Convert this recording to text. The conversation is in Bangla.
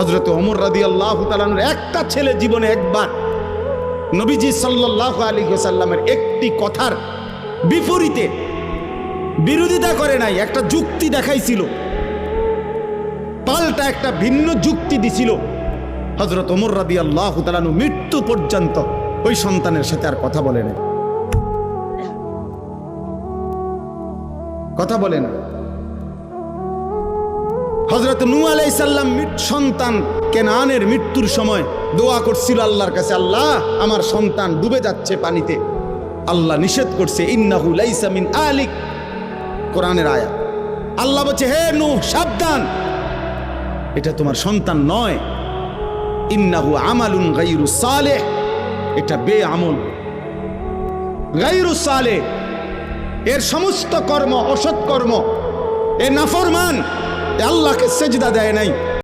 হযরত ওমর রাদিয়াল্লাহু তাআলা আনহুর একটা ছেলে জীবনে একবার নবীজি সাল্লাল্লাহু আলাইহি ওয়াসাল্লামের একটি কথার বিপরীতে বিরোধিতা করে নাই, একটা যুক্তি দেখাইছিল, পাল্টা একটা ভিন্ন যুক্তি দিছিল। হযরত ওমর রাদিয়াল্লাহু তাআলা আনহু মৃত্যু পর্যন্ত ওই সন্তানের সাথে আর কথা বলে না, কথা বলে না। হযরত নূহ আলাইহিস সালাম সন্তান কেনানের মৃত্যুর সময় দোয়া করছিল আল্লাহর কাছে, আল্লাহ আমার সন্তান ডুবে যাচ্ছে পানিতে। আল্লাহ নিষেধ করছে, ইন্নাহু লাইসা মিন আলিক, কোরআনের আয়াত। আল্লাহ বলছে, হে নূহ সাবধান, এটা তোমার সন্তান নয়। ইন্নাহু আমালুন গায়রু সালেহ, এটা বেআমল, গায়রু সালেহ, এর সমস্ত কর্ম অসৎ কর্ম, এ নাফরমান, আল্লাহকে সেজদা দেয় নাই।